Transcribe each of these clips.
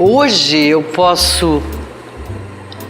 Hoje eu posso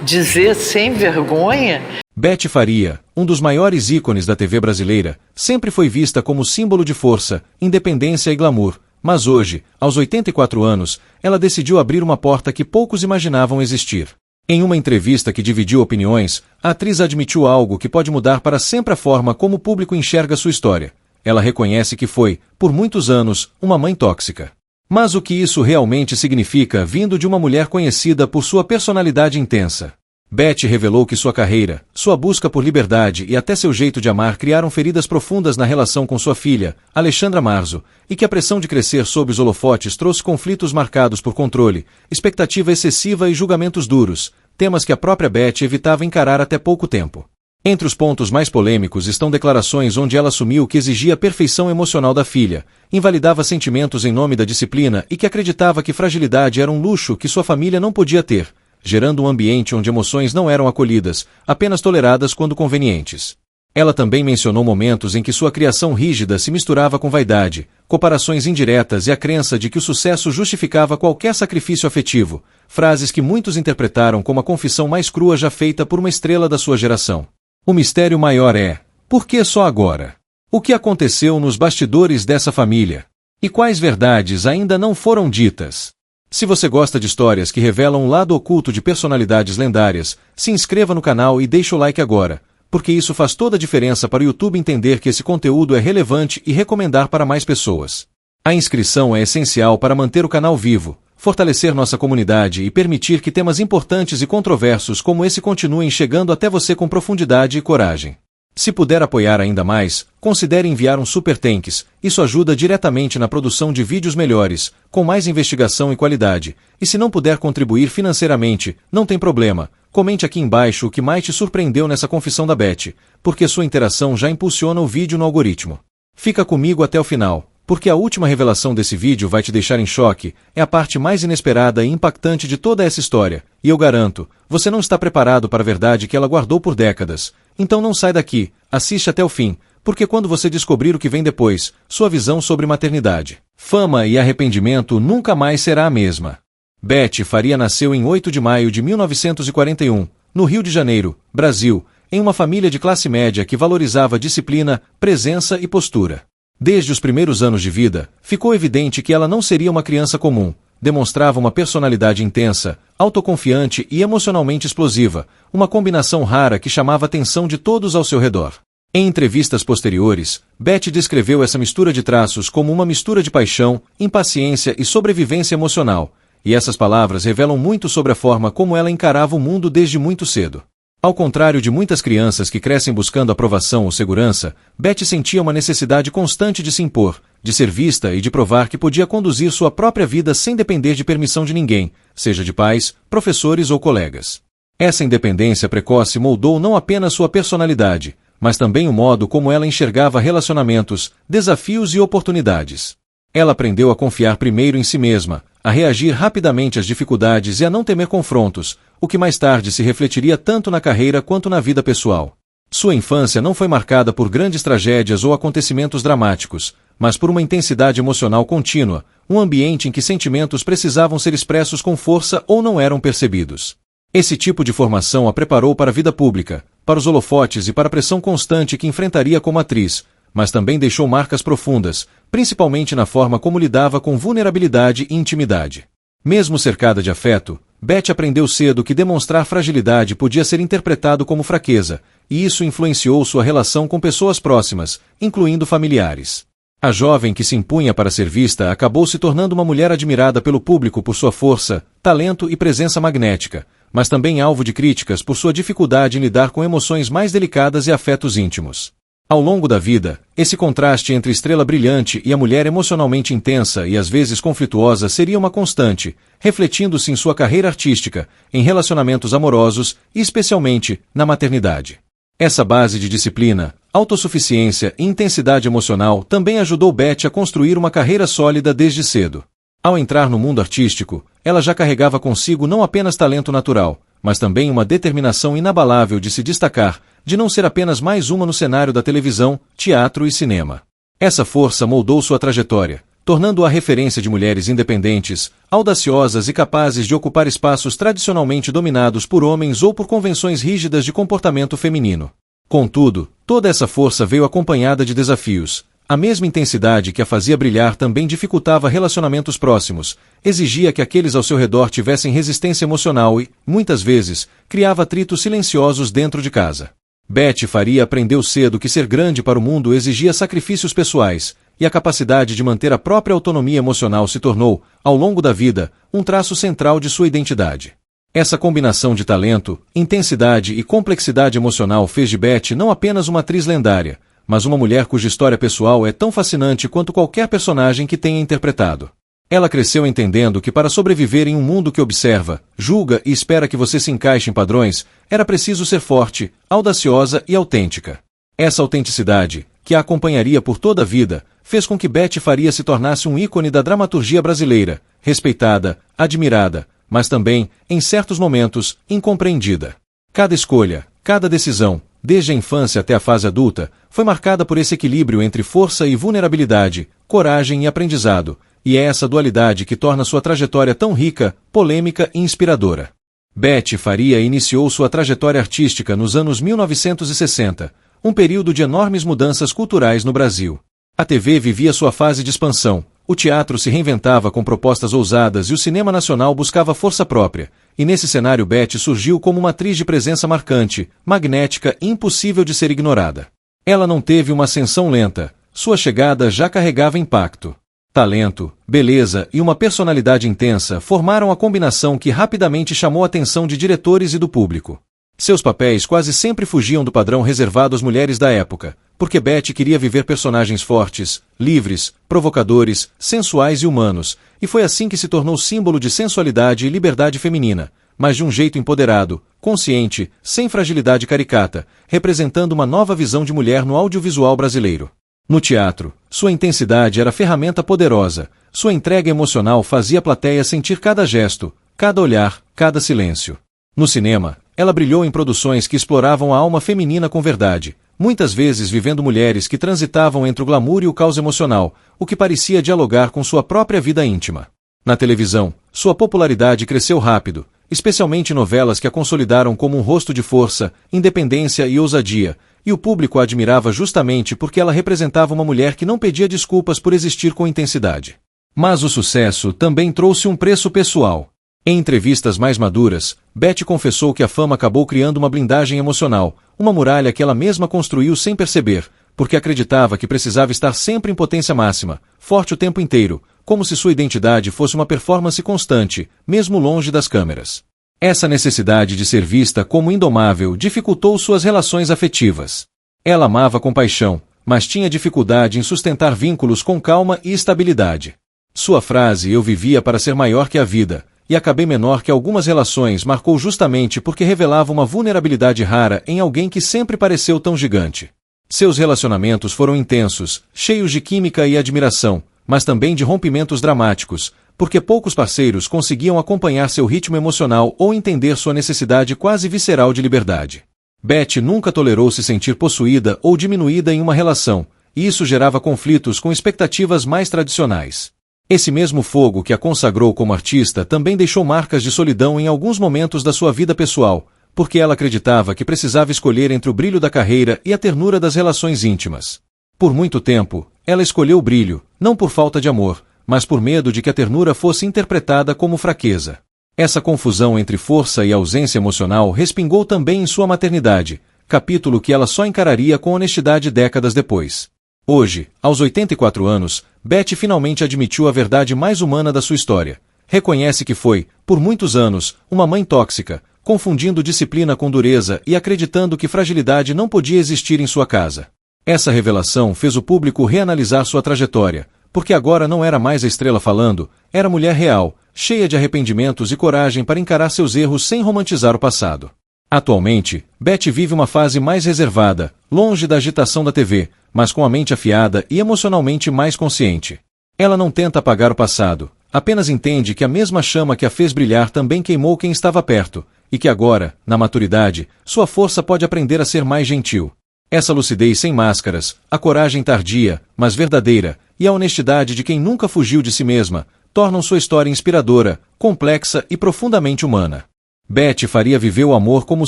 dizer sem vergonha. Beth Faria, um dos maiores ícones da TV brasileira, sempre foi vista como símbolo de força, independência e glamour, mas hoje, aos 84 anos, ela decidiu abrir uma porta que poucos imaginavam existir. Em uma entrevista que dividiu opiniões, a atriz admitiu algo que pode mudar para sempre a forma como o público enxerga sua história. Ela reconhece que foi, por muitos anos, uma mãe tóxica. Mas o que isso realmente significa vindo de uma mulher conhecida por sua personalidade intensa? Beth revelou que sua carreira, sua busca por liberdade e até seu jeito de amar criaram feridas profundas na relação com sua filha, Alexandra Marzo, e que a pressão de crescer sob os holofotes trouxe conflitos marcados por controle, expectativa excessiva e julgamentos duros, temas que a própria Beth evitava encarar até pouco tempo. Entre os pontos mais polêmicos estão declarações onde ela assumiu que exigia a perfeição emocional da filha, invalidava sentimentos em nome da disciplina e que acreditava que fragilidade era um luxo que sua família não podia ter, gerando um ambiente onde emoções não eram acolhidas, apenas toleradas quando convenientes. Ela também mencionou momentos em que sua criação rígida se misturava com vaidade, comparações indiretas e a crença de que o sucesso justificava qualquer sacrifício afetivo, frases que muitos interpretaram como a confissão mais crua já feita por uma estrela da sua geração. O mistério maior é: por que só agora? O que aconteceu nos bastidores dessa família? E quais verdades ainda não foram ditas? Se você gosta de histórias que revelam um lado oculto de personalidades lendárias, se inscreva no canal e deixe o like agora, porque isso faz toda a diferença para o YouTube entender que esse conteúdo é relevante e recomendar para mais pessoas. A inscrição é essencial para manter o canal vivo, fortalecer nossa comunidade e permitir que temas importantes e controversos como esse continuem chegando até você com profundidade e coragem. Se puder apoiar ainda mais, considere enviar um Super Thanks, isso ajuda diretamente na produção de vídeos melhores, com mais investigação e qualidade, e se não puder contribuir financeiramente, não tem problema, comente aqui embaixo o que mais te surpreendeu nessa confissão da Beth, porque sua interação já impulsiona o vídeo no algoritmo. Fica comigo até o final, porque a última revelação desse vídeo vai te deixar em choque, é a parte mais inesperada e impactante de toda essa história, e eu garanto, você não está preparado para a verdade que ela guardou por décadas. Então não sai daqui, assiste até o fim, porque quando você descobrir o que vem depois, sua visão sobre maternidade, fama e arrependimento nunca mais será a mesma. Beth Faria nasceu em 8 de maio de 1941, no Rio de Janeiro, Brasil, em uma família de classe média que valorizava disciplina, presença e postura. Desde os primeiros anos de vida, ficou evidente que ela não seria uma criança comum. Demonstrava uma personalidade intensa, autoconfiante e emocionalmente explosiva, uma combinação rara que chamava a atenção de todos ao seu redor. Em entrevistas posteriores, Beth descreveu essa mistura de traços como uma mistura de paixão, impaciência e sobrevivência emocional, e essas palavras revelam muito sobre a forma como ela encarava o mundo desde muito cedo. Ao contrário de muitas crianças que crescem buscando aprovação ou segurança, Beth sentia uma necessidade constante de se impor, de ser vista e de provar que podia conduzir sua própria vida sem depender de permissão de ninguém, seja de pais, professores ou colegas. Essa independência precoce moldou não apenas sua personalidade, mas também o modo como ela enxergava relacionamentos, desafios e oportunidades. Ela aprendeu a confiar primeiro em si mesma, a reagir rapidamente às dificuldades e a não temer confrontos, o que mais tarde se refletiria tanto na carreira quanto na vida pessoal. Sua infância não foi marcada por grandes tragédias ou acontecimentos dramáticos, mas por uma intensidade emocional contínua, um ambiente em que sentimentos precisavam ser expressos com força ou não eram percebidos. Esse tipo de formação a preparou para a vida pública, para os holofotes e para a pressão constante que enfrentaria como atriz, mas também deixou marcas profundas, principalmente na forma como lidava com vulnerabilidade e intimidade. Mesmo cercada de afeto, Beth aprendeu cedo que demonstrar fragilidade podia ser interpretado como fraqueza, e isso influenciou sua relação com pessoas próximas, incluindo familiares. A jovem que se impunha para ser vista acabou se tornando uma mulher admirada pelo público por sua força, talento e presença magnética, mas também alvo de críticas por sua dificuldade em lidar com emoções mais delicadas e afetos íntimos. Ao longo da vida, esse contraste entre estrela brilhante e a mulher emocionalmente intensa e às vezes conflituosa seria uma constante, refletindo-se em sua carreira artística, em relacionamentos amorosos e especialmente na maternidade. Essa base de disciplina, autossuficiência e intensidade emocional também ajudou Beth a construir uma carreira sólida desde cedo. Ao entrar no mundo artístico, ela já carregava consigo não apenas talento natural, mas também uma determinação inabalável de se destacar, de não ser apenas mais uma no cenário da televisão, teatro e cinema. Essa força moldou sua trajetória, tornando-a referência de mulheres independentes, audaciosas e capazes de ocupar espaços tradicionalmente dominados por homens ou por convenções rígidas de comportamento feminino. Contudo, toda essa força veio acompanhada de desafios. A mesma intensidade que a fazia brilhar também dificultava relacionamentos próximos, exigia que aqueles ao seu redor tivessem resistência emocional e, muitas vezes, criava atritos silenciosos dentro de casa. Betty Faria aprendeu cedo que ser grande para o mundo exigia sacrifícios pessoais, e a capacidade de manter a própria autonomia emocional se tornou, ao longo da vida, um traço central de sua identidade. Essa combinação de talento, intensidade e complexidade emocional fez de Betty não apenas uma atriz lendária, mas uma mulher cuja história pessoal é tão fascinante quanto qualquer personagem que tenha interpretado. Ela cresceu entendendo que para sobreviver em um mundo que observa, julga e espera que você se encaixe em padrões, era preciso ser forte, audaciosa e autêntica. Essa autenticidade, que a acompanharia por toda a vida, fez com que Betty Faria se tornasse um ícone da dramaturgia brasileira, respeitada, admirada, mas também, em certos momentos, incompreendida. Cada escolha, cada decisão, desde a infância até a fase adulta, foi marcada por esse equilíbrio entre força e vulnerabilidade, coragem e aprendizado, e é essa dualidade que torna sua trajetória tão rica, polêmica e inspiradora. Betty Faria iniciou sua trajetória artística nos anos 1960, um período de enormes mudanças culturais no Brasil. A TV vivia sua fase de expansão, o teatro se reinventava com propostas ousadas e o cinema nacional buscava força própria, e nesse cenário Betty surgiu como uma atriz de presença marcante, magnética e impossível de ser ignorada. Ela não teve uma ascensão lenta, sua chegada já carregava impacto. Talento, beleza e uma personalidade intensa formaram a combinação que rapidamente chamou a atenção de diretores e do público. Seus papéis quase sempre fugiam do padrão reservado às mulheres da época, porque Betty queria viver personagens fortes, livres, provocadores, sensuais e humanos, e foi assim que se tornou símbolo de sensualidade e liberdade feminina, mas de um jeito empoderado, consciente, sem fragilidade caricata, representando uma nova visão de mulher no audiovisual brasileiro. No teatro, sua intensidade era ferramenta poderosa, sua entrega emocional fazia a plateia sentir cada gesto, cada olhar, cada silêncio. No cinema, ela brilhou em produções que exploravam a alma feminina com verdade, muitas vezes vivendo mulheres que transitavam entre o glamour e o caos emocional, o que parecia dialogar com sua própria vida íntima. Na televisão, sua popularidade cresceu rápido, especialmente em novelas que a consolidaram como um rosto de força, independência e ousadia, e o público a admirava justamente porque ela representava uma mulher que não pedia desculpas por existir com intensidade. Mas o sucesso também trouxe um preço pessoal. Em entrevistas mais maduras, Betty confessou que a fama acabou criando uma blindagem emocional, uma muralha que ela mesma construiu sem perceber, porque acreditava que precisava estar sempre em potência máxima, forte o tempo inteiro, como se sua identidade fosse uma performance constante, mesmo longe das câmeras. Essa necessidade de ser vista como indomável dificultou suas relações afetivas. Ela amava com paixão, mas tinha dificuldade em sustentar vínculos com calma e estabilidade. Sua frase "eu vivia para ser maior que a vida" e acabei menor que algumas relações marcou justamente porque revelava uma vulnerabilidade rara em alguém que sempre pareceu tão gigante. Seus relacionamentos foram intensos, cheios de química e admiração, mas também de rompimentos dramáticos, porque poucos parceiros conseguiam acompanhar seu ritmo emocional ou entender sua necessidade quase visceral de liberdade. Betty nunca tolerou se sentir possuída ou diminuída em uma relação, e isso gerava conflitos com expectativas mais tradicionais. Esse mesmo fogo que a consagrou como artista também deixou marcas de solidão em alguns momentos da sua vida pessoal, porque ela acreditava que precisava escolher entre o brilho da carreira e a ternura das relações íntimas. Por muito tempo, ela escolheu o brilho, não por falta de amor, mas por medo de que a ternura fosse interpretada como fraqueza. Essa confusão entre força e ausência emocional respingou também em sua maternidade, capítulo que ela só encararia com honestidade décadas depois. Hoje, aos 84 anos, Betty finalmente admitiu a verdade mais humana da sua história. Reconhece que foi, por muitos anos, uma mãe tóxica, confundindo disciplina com dureza e acreditando que fragilidade não podia existir em sua casa. Essa revelação fez o público reanalisar sua trajetória, porque agora não era mais a estrela falando, era a mulher real, cheia de arrependimentos e coragem para encarar seus erros sem romantizar o passado. Atualmente, Betty vive uma fase mais reservada, longe da agitação da TV, mas com a mente afiada e emocionalmente mais consciente. Ela não tenta apagar o passado, apenas entende que a mesma chama que a fez brilhar também queimou quem estava perto, e que agora, na maturidade, sua força pode aprender a ser mais gentil. Essa lucidez sem máscaras, a coragem tardia, mas verdadeira, e a honestidade de quem nunca fugiu de si mesma tornam sua história inspiradora, complexa e profundamente humana. Betty Faria viveu o amor como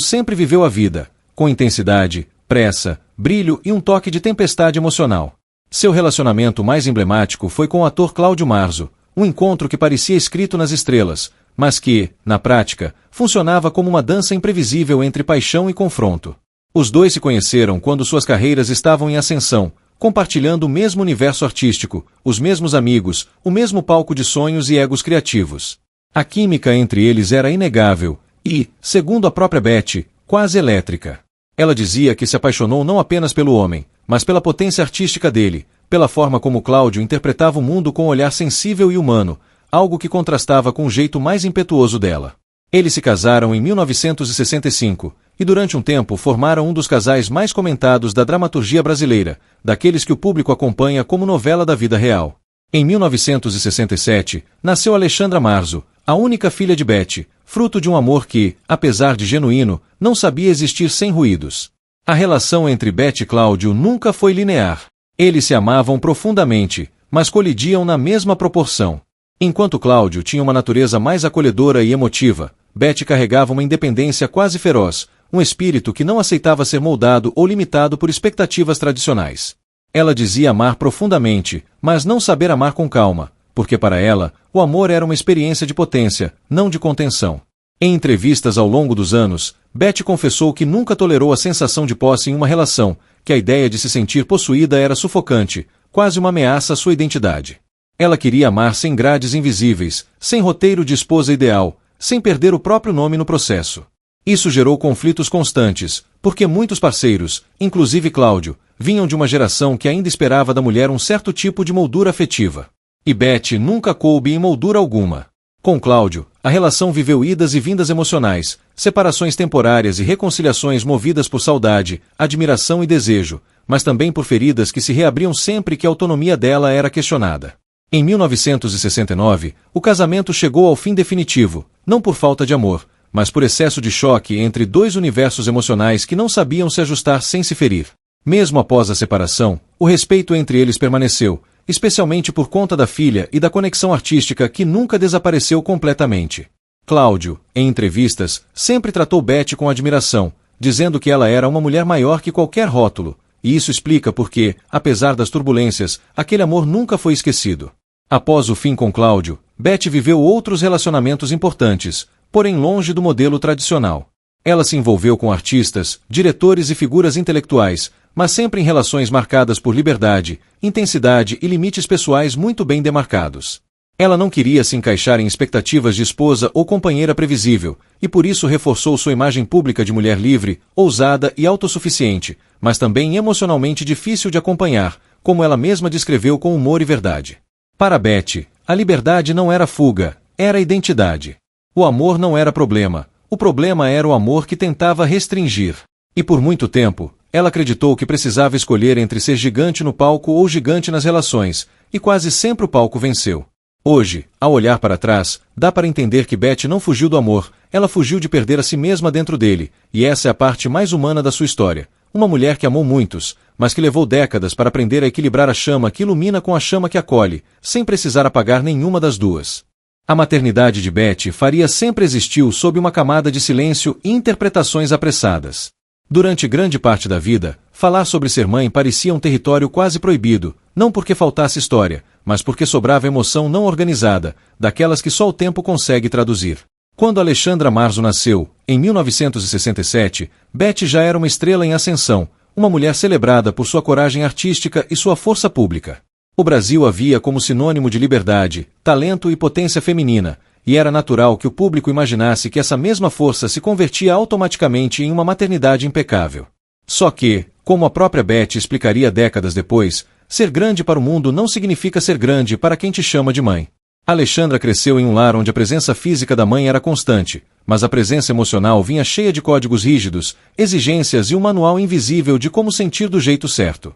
sempre viveu a vida, com intensidade, pressa, brilho e um toque de tempestade emocional. Seu relacionamento mais emblemático foi com o ator Cláudio Marzo, um encontro que parecia escrito nas estrelas, mas que, na prática, funcionava como uma dança imprevisível entre paixão e confronto. Os dois se conheceram quando suas carreiras estavam em ascensão, compartilhando o mesmo universo artístico, os mesmos amigos, o mesmo palco de sonhos e egos criativos. A química entre eles era inegável e, segundo a própria Betty, quase elétrica. Ela dizia que se apaixonou não apenas pelo homem, mas pela potência artística dele, pela forma como Cláudio interpretava o mundo com um olhar sensível e humano, algo que contrastava com o jeito mais impetuoso dela. Eles se casaram em 1965, e durante um tempo formaram um dos casais mais comentados da dramaturgia brasileira, daqueles que o público acompanha como novela da vida real. Em 1967, nasceu Alexandra Marzo, a única filha de Betty, fruto de um amor que, apesar de genuíno, não sabia existir sem ruídos. A relação entre Betty e Cláudio nunca foi linear. Eles se amavam profundamente, mas colidiam na mesma proporção. Enquanto Cláudio tinha uma natureza mais acolhedora e emotiva, Betty carregava uma independência quase feroz, um espírito que não aceitava ser moldado ou limitado por expectativas tradicionais. Ela dizia amar profundamente, mas não saber amar com calma, porque para ela, o amor era uma experiência de potência, não de contenção. Em entrevistas ao longo dos anos, Betty confessou que nunca tolerou a sensação de posse em uma relação, que a ideia de se sentir possuída era sufocante, quase uma ameaça à sua identidade. Ela queria amar sem grades invisíveis, sem roteiro de esposa ideal, sem perder o próprio nome no processo. Isso gerou conflitos constantes, porque muitos parceiros, inclusive Cláudio, vinham de uma geração que ainda esperava da mulher um certo tipo de moldura afetiva. E Betty nunca coube em moldura alguma. Com Cláudio, a relação viveu idas e vindas emocionais, separações temporárias e reconciliações movidas por saudade, admiração e desejo, mas também por feridas que se reabriam sempre que a autonomia dela era questionada. Em 1969, o casamento chegou ao fim definitivo, não por falta de amor, mas por excesso de choque entre dois universos emocionais que não sabiam se ajustar sem se ferir. Mesmo após a separação, o respeito entre eles permaneceu, especialmente por conta da filha e da conexão artística que nunca desapareceu completamente. Cláudio, em entrevistas, sempre tratou Betty com admiração, dizendo que ela era uma mulher maior que qualquer rótulo, e isso explica por que, apesar das turbulências, aquele amor nunca foi esquecido. Após o fim com Cláudio, Betty viveu outros relacionamentos importantes, porém longe do modelo tradicional. Ela se envolveu com artistas, diretores e figuras intelectuais, mas sempre em relações marcadas por liberdade, intensidade e limites pessoais muito bem demarcados. Ela não queria se encaixar em expectativas de esposa ou companheira previsível, e por isso reforçou sua imagem pública de mulher livre, ousada e autossuficiente, mas também emocionalmente difícil de acompanhar, como ela mesma descreveu com humor e verdade. Para Betty, a liberdade não era fuga, era identidade. O amor não era problema, o problema era o amor que tentava restringir. E por muito tempo, ela acreditou que precisava escolher entre ser gigante no palco ou gigante nas relações, e quase sempre o palco venceu. Hoje, ao olhar para trás, dá para entender que Betty não fugiu do amor, ela fugiu de perder a si mesma dentro dele, e essa é a parte mais humana da sua história. Uma mulher que amou muitos, mas que levou décadas para aprender a equilibrar a chama que ilumina com a chama que acolhe, sem precisar apagar nenhuma das duas. A maternidade de Betty Faria sempre existiu sob uma camada de silêncio e interpretações apressadas. Durante grande parte da vida, falar sobre ser mãe parecia um território quase proibido, não porque faltasse história, mas porque sobrava emoção não organizada, daquelas que só o tempo consegue traduzir. Quando Alexandra Marzo nasceu, em 1967, Betty já era uma estrela em ascensão, uma mulher celebrada por sua coragem artística e sua força pública. O Brasil a via como sinônimo de liberdade, talento e potência feminina, e era natural que o público imaginasse que essa mesma força se convertia automaticamente em uma maternidade impecável. Só que, como a própria Betty explicaria décadas depois, ser grande para o mundo não significa ser grande para quem te chama de mãe. Alexandra cresceu em um lar onde a presença física da mãe era constante, mas a presença emocional vinha cheia de códigos rígidos, exigências e um manual invisível de como sentir do jeito certo.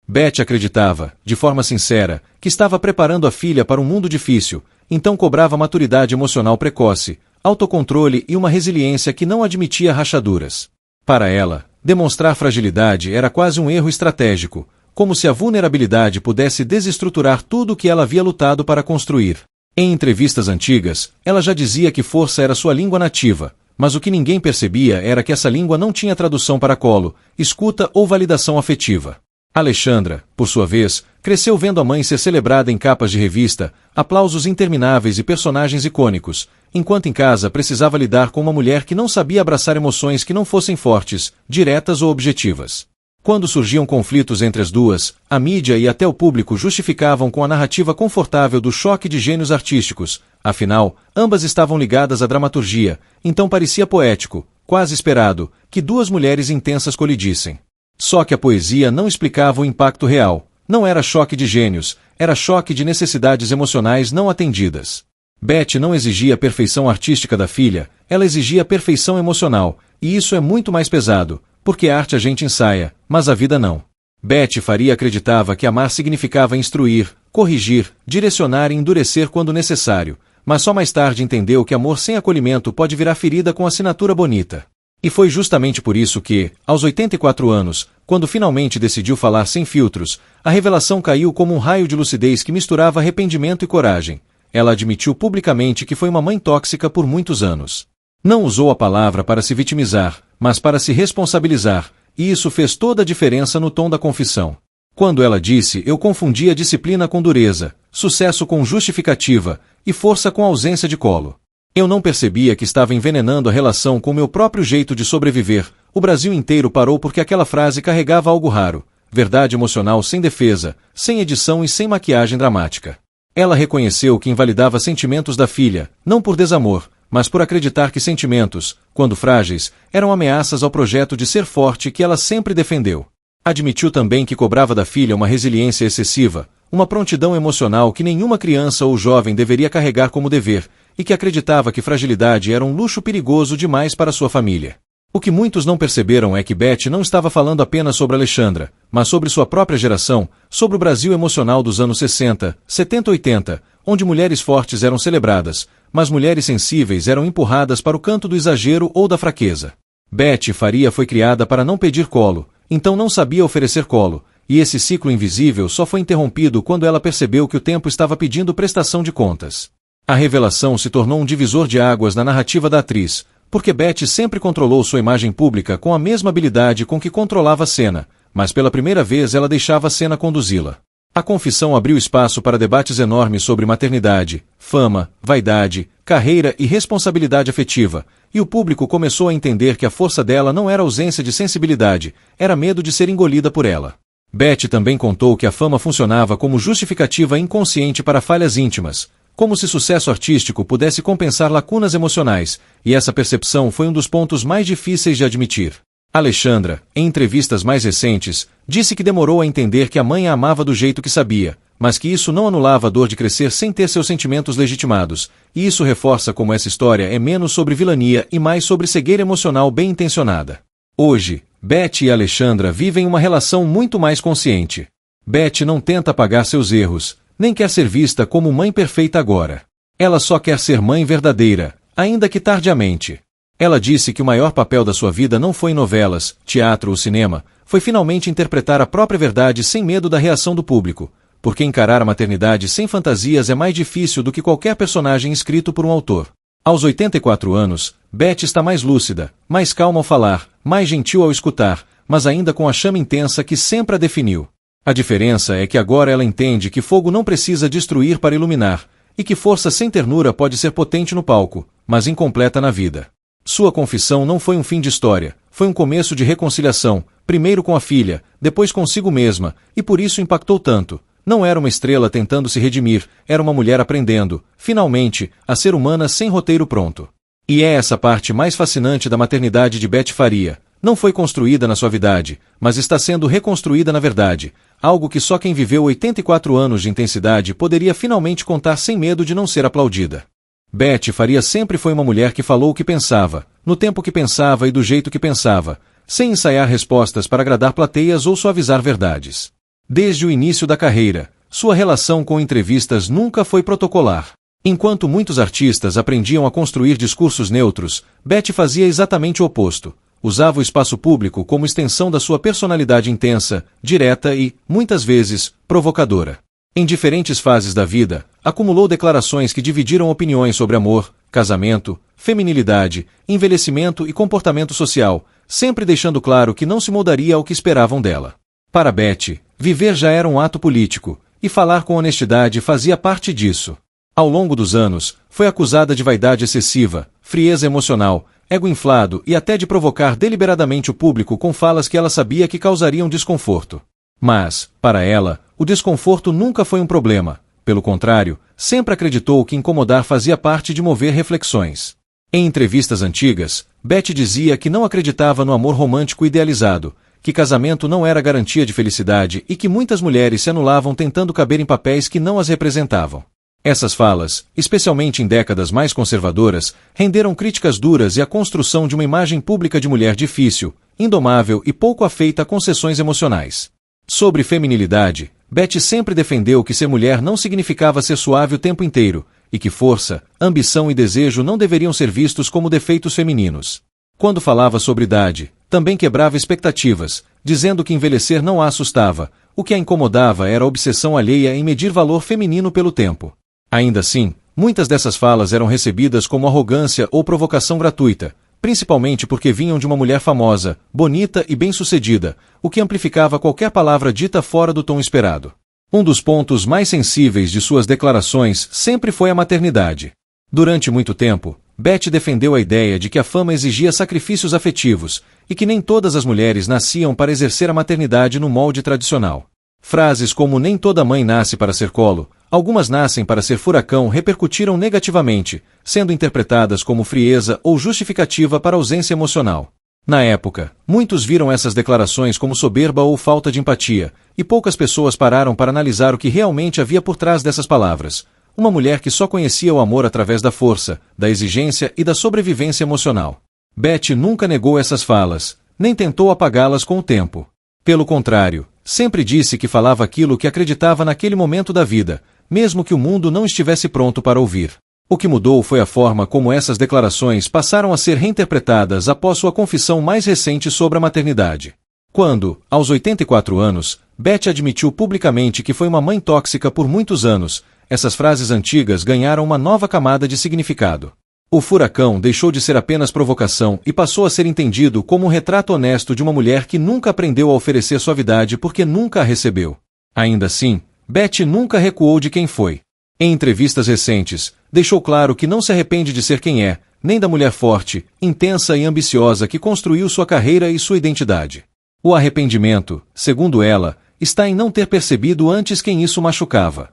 Betty acreditava, de forma sincera, que estava preparando a filha para um mundo difícil, então cobrava maturidade emocional precoce, autocontrole e uma resiliência que não admitia rachaduras. Para ela, demonstrar fragilidade era quase um erro estratégico, como se a vulnerabilidade pudesse desestruturar tudo o que ela havia lutado para construir. Em entrevistas antigas, ela já dizia que força era sua língua nativa, mas o que ninguém percebia era que essa língua não tinha tradução para colo, escuta ou validação afetiva. Alexandra, por sua vez, cresceu vendo a mãe ser celebrada em capas de revista, aplausos intermináveis e personagens icônicos, enquanto em casa precisava lidar com uma mulher que não sabia abraçar emoções que não fossem fortes, diretas ou objetivas. Quando surgiam conflitos entre as duas, a mídia e até o público justificavam com a narrativa confortável do choque de gênios artísticos. Afinal, ambas estavam ligadas à dramaturgia, então parecia poético, quase esperado, que duas mulheres intensas colidissem. Só que a poesia não explicava o impacto real. Não era choque de gênios, era choque de necessidades emocionais não atendidas. Beth não exigia a perfeição artística da filha, ela exigia a perfeição emocional, e isso é muito mais pesado, porque a arte a gente ensaia, mas a vida não. Beth Faria acreditava que amar significava instruir, corrigir, direcionar e endurecer quando necessário, mas só mais tarde entendeu que amor sem acolhimento pode virar ferida com assinatura bonita. E foi justamente por isso que, aos 84 anos, quando finalmente decidiu falar sem filtros, a revelação caiu como um raio de lucidez que misturava arrependimento e coragem. Ela admitiu publicamente que foi uma mãe tóxica por muitos anos. Não usou a palavra para se vitimizar, mas para se responsabilizar, e isso fez toda a diferença no tom da confissão. Quando ela disse, eu confundia disciplina com dureza, sucesso com justificativa, e força com ausência de colo. Eu não percebia que estava envenenando a relação com meu próprio jeito de sobreviver. O Brasil inteiro parou porque aquela frase carregava algo raro, verdade emocional sem defesa, sem edição e sem maquiagem dramática. Ela reconheceu que invalidava sentimentos da filha, não por desamor, mas por acreditar que sentimentos, quando frágeis, eram ameaças ao projeto de ser forte que ela sempre defendeu. Admitiu também que cobrava da filha uma resiliência excessiva, uma prontidão emocional que nenhuma criança ou jovem deveria carregar como dever, e que acreditava que fragilidade era um luxo perigoso demais para sua família. O que muitos não perceberam é que Beth não estava falando apenas sobre Alexandra, mas sobre sua própria geração, sobre o Brasil emocional dos anos 60, 70 e 80, onde mulheres fortes eram celebradas, mas mulheres sensíveis eram empurradas para o canto do exagero ou da fraqueza. Beth Faria foi criada para não pedir colo, então não sabia oferecer colo, e esse ciclo invisível só foi interrompido quando ela percebeu que o tempo estava pedindo prestação de contas. A revelação se tornou um divisor de águas na narrativa da atriz, porque Beth sempre controlou sua imagem pública com a mesma habilidade com que controlava a cena, mas pela primeira vez ela deixava a cena conduzi-la. A confissão abriu espaço para debates enormes sobre maternidade, fama, vaidade, carreira e responsabilidade afetiva, e o público começou a entender que a força dela não era ausência de sensibilidade, era medo de ser engolida por ela. Beth também contou que a fama funcionava como justificativa inconsciente para falhas íntimas, como se sucesso artístico pudesse compensar lacunas emocionais, e essa percepção foi um dos pontos mais difíceis de admitir. Alexandra, em entrevistas mais recentes, disse que demorou a entender que a mãe a amava do jeito que sabia, mas que isso não anulava a dor de crescer sem ter seus sentimentos legitimados, e isso reforça como essa história é menos sobre vilania e mais sobre cegueira emocional bem intencionada. Hoje, Beth e Alexandra vivem uma relação muito mais consciente. Beth não tenta apagar seus erros, nem quer ser vista como mãe perfeita agora. Ela só quer ser mãe verdadeira, ainda que tardiamente. Ela disse que o maior papel da sua vida não foi em novelas, teatro ou cinema, foi finalmente interpretar a própria verdade sem medo da reação do público, porque encarar a maternidade sem fantasias é mais difícil do que qualquer personagem escrito por um autor. Aos 84 anos, Beth está mais lúcida, mais calma ao falar, mais gentil ao escutar, mas ainda com a chama intensa que sempre a definiu. A diferença é que agora ela entende que fogo não precisa destruir para iluminar, e que força sem ternura pode ser potente no palco, mas incompleta na vida. Sua confissão não foi um fim de história, foi um começo de reconciliação, primeiro com a filha, depois consigo mesma, e por isso impactou tanto. Não era uma estrela tentando se redimir, era uma mulher aprendendo, finalmente, a ser humana sem roteiro pronto. E é essa parte mais fascinante da maternidade de Beth Faria. Não foi construída na suavidade, mas está sendo reconstruída na verdade, algo que só quem viveu 84 anos de intensidade poderia finalmente contar sem medo de não ser aplaudida. Beth Faria sempre foi uma mulher que falou o que pensava, no tempo que pensava e do jeito que pensava, sem ensaiar respostas para agradar plateias ou suavizar verdades. Desde o início da carreira, sua relação com entrevistas nunca foi protocolar. Enquanto muitos artistas aprendiam a construir discursos neutros, Beth fazia exatamente o oposto. Usava o espaço público como extensão da sua personalidade intensa, direta e, muitas vezes, provocadora. Em diferentes fases da vida, acumulou declarações que dividiram opiniões sobre amor, casamento, feminilidade, envelhecimento e comportamento social, sempre deixando claro que não se moldaria ao que esperavam dela. Para Betty, viver já era um ato político, e falar com honestidade fazia parte disso. Ao longo dos anos, foi acusada de vaidade excessiva, frieza emocional, ego inflado e até de provocar deliberadamente o público com falas que ela sabia que causariam desconforto. Mas, para ela, o desconforto nunca foi um problema. Pelo contrário, sempre acreditou que incomodar fazia parte de mover reflexões. Em entrevistas antigas, Betty dizia que não acreditava no amor romântico idealizado, que casamento não era garantia de felicidade e que muitas mulheres se anulavam tentando caber em papéis que não as representavam. Essas falas, especialmente em décadas mais conservadoras, renderam críticas duras e a construção de uma imagem pública de mulher difícil, indomável e pouco afeita a concessões emocionais. Sobre feminilidade, Betty sempre defendeu que ser mulher não significava ser suave o tempo inteiro, e que força, ambição e desejo não deveriam ser vistos como defeitos femininos. Quando falava sobre idade, também quebrava expectativas, dizendo que envelhecer não a assustava, o que a incomodava era a obsessão alheia em medir valor feminino pelo tempo. Ainda assim, muitas dessas falas eram recebidas como arrogância ou provocação gratuita, principalmente porque vinham de uma mulher famosa, bonita e bem-sucedida, o que amplificava qualquer palavra dita fora do tom esperado. Um dos pontos mais sensíveis de suas declarações sempre foi a maternidade. Durante muito tempo, Betty defendeu a ideia de que a fama exigia sacrifícios afetivos, e que nem todas as mulheres nasciam para exercer a maternidade no molde tradicional. Frases como "nem toda mãe nasce para ser colo", "algumas nascem para ser furacão" repercutiram negativamente, sendo interpretadas como frieza ou justificativa para ausência emocional. Na época, muitos viram essas declarações como soberba ou falta de empatia, e poucas pessoas pararam para analisar o que realmente havia por trás dessas palavras. Uma mulher que só conhecia o amor através da força, da exigência e da sobrevivência emocional. Betty nunca negou essas falas, nem tentou apagá-las com o tempo. Pelo contrário, sempre disse que falava aquilo que acreditava naquele momento da vida, mesmo que o mundo não estivesse pronto para ouvir. O que mudou foi a forma como essas declarações passaram a ser reinterpretadas após sua confissão mais recente sobre a maternidade. Quando, aos 84 anos, Betty admitiu publicamente que foi uma mãe tóxica por muitos anos, essas frases antigas ganharam uma nova camada de significado. O furacão deixou de ser apenas provocação e passou a ser entendido como um retrato honesto de uma mulher que nunca aprendeu a oferecer suavidade porque nunca a recebeu. Ainda assim, Betty nunca recuou de quem foi. Em entrevistas recentes, deixou claro que não se arrepende de ser quem é, nem da mulher forte, intensa e ambiciosa que construiu sua carreira e sua identidade. O arrependimento, segundo ela, está em não ter percebido antes quem isso machucava.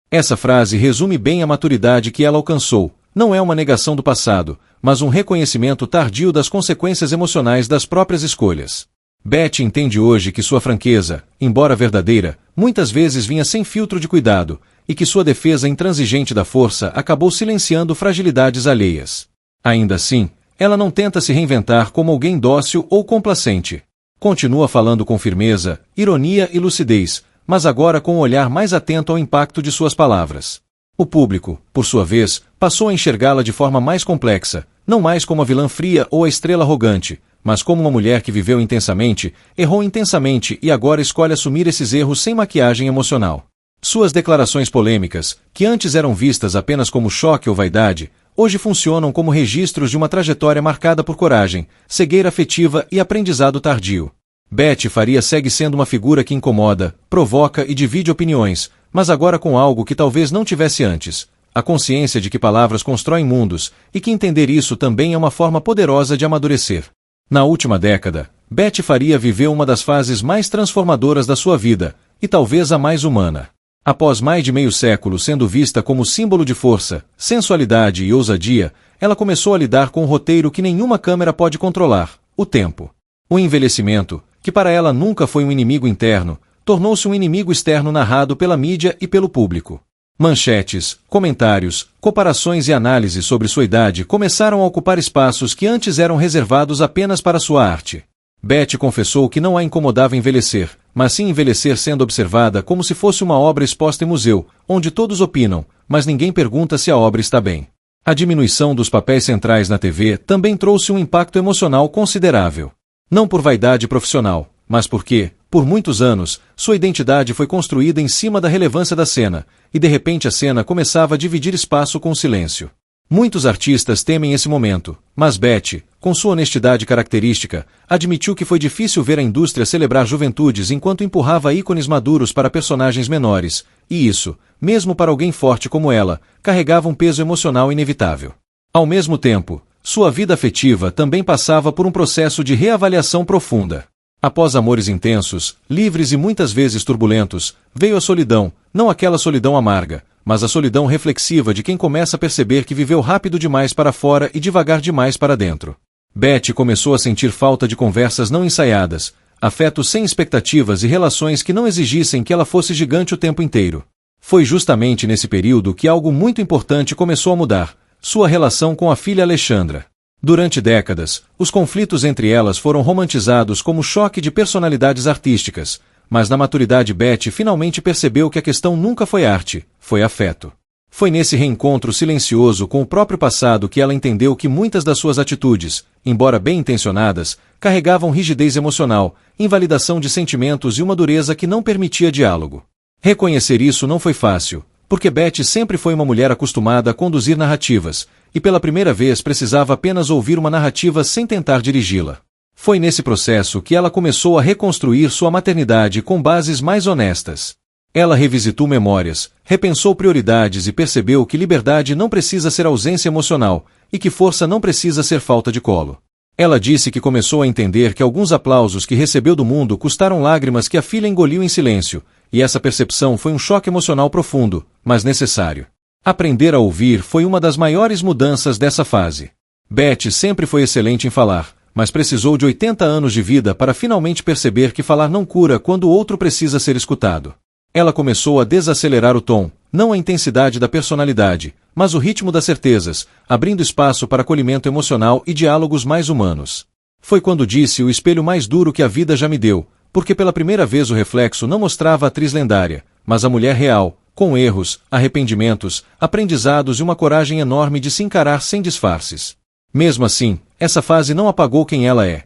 Essa frase resume bem a maturidade que ela alcançou. Não é uma negação do passado, mas um reconhecimento tardio das consequências emocionais das próprias escolhas. Betty entende hoje que sua franqueza, embora verdadeira, muitas vezes vinha sem filtro de cuidado, e que sua defesa intransigente da força acabou silenciando fragilidades alheias. Ainda assim, ela não tenta se reinventar como alguém dócil ou complacente. Continua falando com firmeza, ironia e lucidez, mas agora com um olhar mais atento ao impacto de suas palavras. O público, por sua vez, passou a enxergá-la de forma mais complexa, não mais como a vilã fria ou a estrela arrogante, mas como uma mulher que viveu intensamente, errou intensamente e agora escolhe assumir esses erros sem maquiagem emocional. Suas declarações polêmicas, que antes eram vistas apenas como choque ou vaidade, hoje funcionam como registros de uma trajetória marcada por coragem, cegueira afetiva e aprendizado tardio. Betty Faria segue sendo uma figura que incomoda, provoca e divide opiniões, mas agora com algo que talvez não tivesse antes: a consciência de que palavras constroem mundos, e que entender isso também é uma forma poderosa de amadurecer. Na última década, Betty Faria viveu uma das fases mais transformadoras da sua vida, e talvez a mais humana. Após mais de meio século sendo vista como símbolo de força, sensualidade e ousadia, ela começou a lidar com um roteiro que nenhuma câmera pode controlar: o tempo. O envelhecimento, que para ela nunca foi um inimigo interno, tornou-se um inimigo externo narrado pela mídia e pelo público. Manchetes, comentários, comparações e análises sobre sua idade começaram a ocupar espaços que antes eram reservados apenas para sua arte. Betty confessou que não a incomodava envelhecer, mas sim envelhecer sendo observada como se fosse uma obra exposta em museu, onde todos opinam, mas ninguém pergunta se a obra está bem. A diminuição dos papéis centrais na TV também trouxe um impacto emocional considerável. Não por vaidade profissional, mas porque, por muitos anos, sua identidade foi construída em cima da relevância da cena, e de repente a cena começava a dividir espaço com o silêncio. Muitos artistas temem esse momento, mas Betty, com sua honestidade característica, admitiu que foi difícil ver a indústria celebrar juventudes enquanto empurrava ícones maduros para personagens menores, e isso, mesmo para alguém forte como ela, carregava um peso emocional inevitável. Ao mesmo tempo, sua vida afetiva também passava por um processo de reavaliação profunda. Após amores intensos, livres e muitas vezes turbulentos, veio a solidão, não aquela solidão amarga, mas a solidão reflexiva de quem começa a perceber que viveu rápido demais para fora e devagar demais para dentro. Betty começou a sentir falta de conversas não ensaiadas, afetos sem expectativas e relações que não exigissem que ela fosse gigante o tempo inteiro. Foi justamente nesse período que algo muito importante começou a mudar: sua relação com a filha Alexandra. Durante décadas, os conflitos entre elas foram romantizados como choque de personalidades artísticas, mas na maturidade Betty finalmente percebeu que a questão nunca foi arte, foi afeto. Foi nesse reencontro silencioso com o próprio passado que ela entendeu que muitas das suas atitudes, embora bem intencionadas, carregavam rigidez emocional, invalidação de sentimentos e uma dureza que não permitia diálogo. Reconhecer isso não foi fácil, porque Betty sempre foi uma mulher acostumada a conduzir narrativas, e pela primeira vez precisava apenas ouvir uma narrativa sem tentar dirigi-la. Foi nesse processo que ela começou a reconstruir sua maternidade com bases mais honestas. Ela revisitou memórias, repensou prioridades e percebeu que liberdade não precisa ser ausência emocional, e que força não precisa ser falta de colo. Ela disse que começou a entender que alguns aplausos que recebeu do mundo custaram lágrimas que a filha engoliu em silêncio, e essa percepção foi um choque emocional profundo, mas necessário. Aprender a ouvir foi uma das maiores mudanças dessa fase. Betty sempre foi excelente em falar, mas precisou de 80 anos de vida para finalmente perceber que falar não cura quando o outro precisa ser escutado. Ela começou a desacelerar o tom, não a intensidade da personalidade, mas o ritmo das certezas, abrindo espaço para acolhimento emocional e diálogos mais humanos. Foi quando disse o espelho mais duro que a vida já me deu, porque pela primeira vez o reflexo não mostrava a atriz lendária, mas a mulher real, com erros, arrependimentos, aprendizados e uma coragem enorme de se encarar sem disfarces. Mesmo assim, essa fase não apagou quem ela é.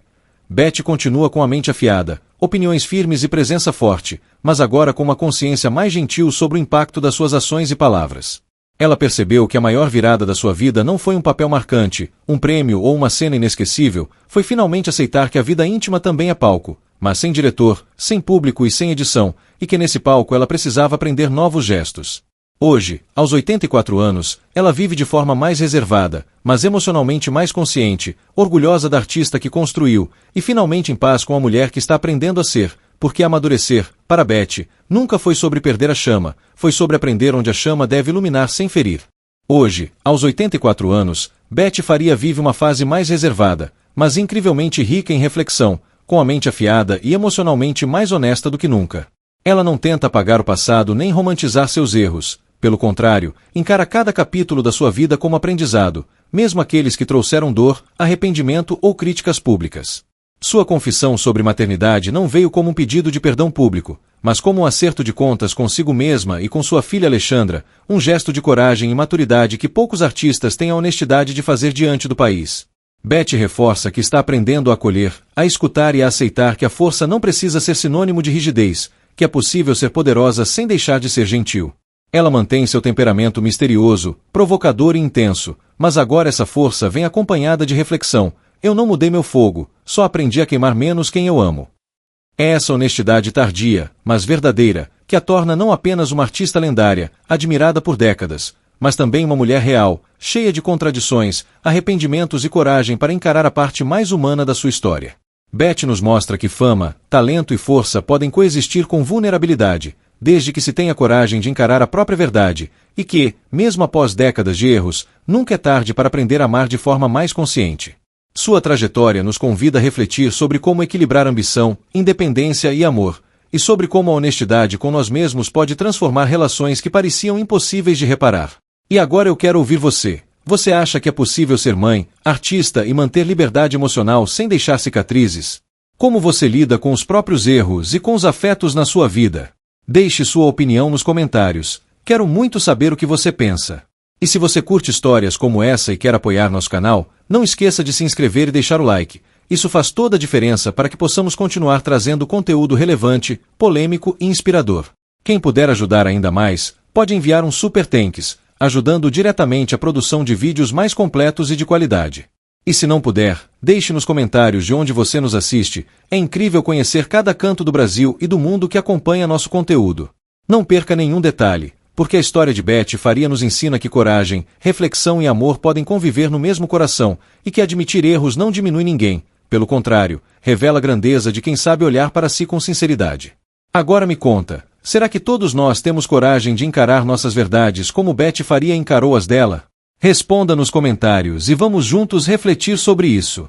Betty continua com a mente afiada, opiniões firmes e presença forte, mas agora com uma consciência mais gentil sobre o impacto das suas ações e palavras. Ela percebeu que a maior virada da sua vida não foi um papel marcante, um prêmio ou uma cena inesquecível, foi finalmente aceitar que a vida íntima também é palco, mas sem diretor, sem público e sem edição, e que nesse palco ela precisava aprender novos gestos. Hoje, aos 84 anos, ela vive de forma mais reservada, mas emocionalmente mais consciente, orgulhosa da artista que construiu, e finalmente em paz com a mulher que está aprendendo a ser, porque amadurecer, para Betty, nunca foi sobre perder a chama, foi sobre aprender onde a chama deve iluminar sem ferir. Hoje, aos 84 anos, Betty Faria vive uma fase mais reservada, mas incrivelmente rica em reflexão, com a mente afiada e emocionalmente mais honesta do que nunca. Ela não tenta apagar o passado nem romantizar seus erros. Pelo contrário, encara cada capítulo da sua vida como aprendizado, mesmo aqueles que trouxeram dor, arrependimento ou críticas públicas. Sua confissão sobre maternidade não veio como um pedido de perdão público, mas como um acerto de contas consigo mesma e com sua filha Alexandra, um gesto de coragem e maturidade que poucos artistas têm a honestidade de fazer diante do país. Betty reforça que está aprendendo a acolher, a escutar e a aceitar que a força não precisa ser sinônimo de rigidez, que é possível ser poderosa sem deixar de ser gentil. Ela mantém seu temperamento misterioso, provocador e intenso, mas agora essa força vem acompanhada de reflexão. Eu não mudei meu fogo, só aprendi a queimar menos quem eu amo. É essa honestidade tardia, mas verdadeira, que a torna não apenas uma artista lendária, admirada por décadas, mas também uma mulher real, cheia de contradições, arrependimentos e coragem para encarar a parte mais humana da sua história. Betty nos mostra que fama, talento e força podem coexistir com vulnerabilidade, desde que se tenha coragem de encarar a própria verdade, e que, mesmo após décadas de erros, nunca é tarde para aprender a amar de forma mais consciente. Sua trajetória nos convida a refletir sobre como equilibrar ambição, independência e amor, e sobre como a honestidade com nós mesmos pode transformar relações que pareciam impossíveis de reparar. E agora eu quero ouvir você. Você acha que é possível ser mãe, artista e manter liberdade emocional sem deixar cicatrizes? Como você lida com os próprios erros e com os afetos na sua vida? Deixe sua opinião nos comentários. Quero muito saber o que você pensa. E se você curte histórias como essa e quer apoiar nosso canal, não esqueça de se inscrever e deixar o like. Isso faz toda a diferença para que possamos continuar trazendo conteúdo relevante, polêmico e inspirador. Quem puder ajudar ainda mais, pode enviar um Super Thanks, ajudando diretamente a produção de vídeos mais completos e de qualidade. E se não puder, deixe nos comentários de onde você nos assiste. É incrível conhecer cada canto do Brasil e do mundo que acompanha nosso conteúdo. Não perca nenhum detalhe, porque a história de Beth Faria nos ensina que coragem, reflexão e amor podem conviver no mesmo coração e que admitir erros não diminui ninguém. Pelo contrário, revela a grandeza de quem sabe olhar para si com sinceridade. Agora me conta, será que todos nós temos coragem de encarar nossas verdades como Beth Faria encarou as dela? Responda nos comentários e vamos juntos refletir sobre isso.